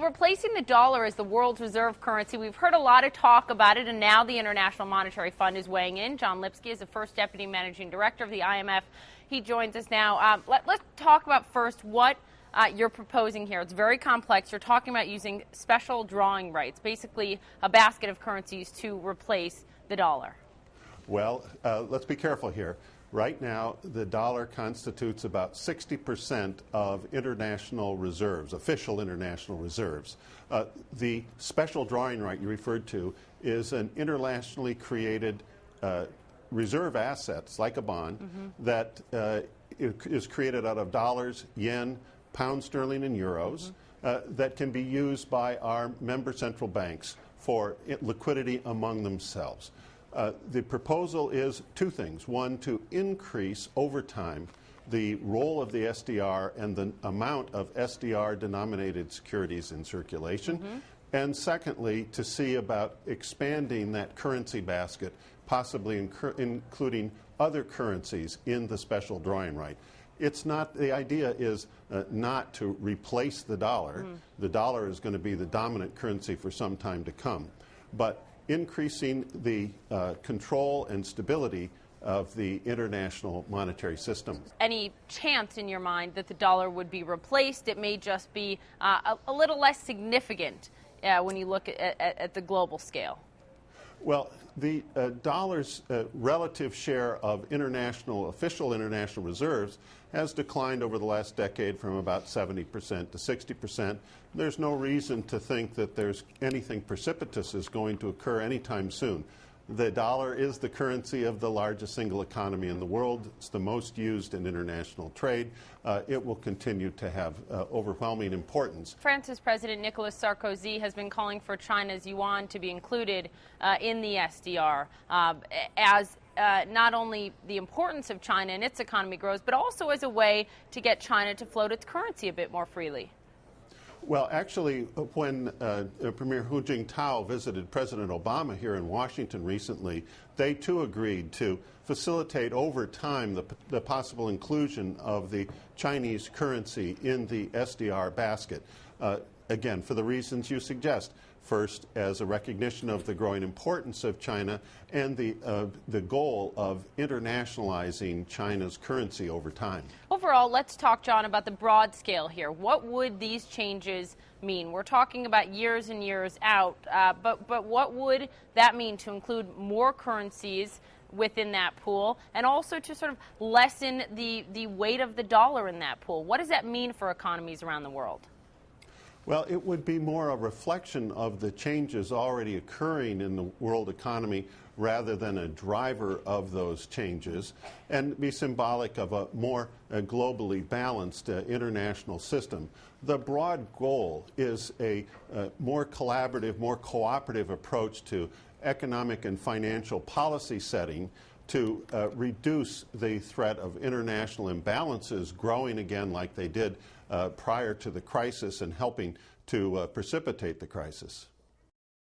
replacing the dollar as the world's reserve currency, we've heard a lot of talk about it, and now the International Monetary Fund is weighing in. John Lipsky is the first Deputy Managing Director of the IMF. He joins us now. Let's talk about first what you're proposing here. It's very complex. You're talking about using special drawing rights, basically a basket of currencies to replace the dollar. Well, let's be careful here. Right now, the dollar constitutes about 60% of international reserves, official international reserves. The special drawing right you referred to is an internationally created reserve assets, like a bond, that is created out of dollars, yen, pound sterling, and euros, that can be used by our member central banks for liquidity among themselves. The proposal is two things. One, to increase over time the role of the SDR and the amount of SDR-denominated securities in circulation. And secondly, to see about expanding that currency basket, possibly including other currencies in the special drawing right. It's not, the idea is not to replace the dollar. The dollar is going to be the dominant currency for some time to come. But increasing the control and stability of the international monetary system. Any chance in your mind that the dollar would be replaced? It may just be a little less significant when you look at the global scale. Well, the dollar's relative share of official international reserves has declined over the last decade from about 70% to 60%. There's no reason to think that there's anything precipitous is going to occur anytime soon. The dollar is the currency of the largest single economy in the world. It's the most used in international trade. It will continue to have overwhelming importance. France's President Nicolas Sarkozy has been calling for China's yuan to be included in the SDR as not only the importance of China and its economy grows, but also as a way to get China to float its currency a bit more freely. Well, actually, when Premier Hu Jintao visited President Obama here in Washington recently, they too agreed to facilitate over time the possible inclusion of the Chinese currency in the SDR basket. Again, for the reasons you suggest. First, as a recognition of the growing importance of China and the goal of internationalizing China's currency over time. Overall, let's talk, John, about the broad scale here. What would these changes mean? We're talking about years and years out, but what would that mean to include more currencies within that pool and also to sort of lessen the weight of the dollar in that pool? What does that mean for economies around the world? Well, it would be more a reflection of the changes already occurring in the world economy rather than a driver of those changes, and be symbolic of a more globally balanced international system. The broad goal is a more collaborative, more cooperative approach to economic and financial policy setting to reduce the threat of international imbalances growing again like they did prior to the crisis and helping to precipitate the crisis.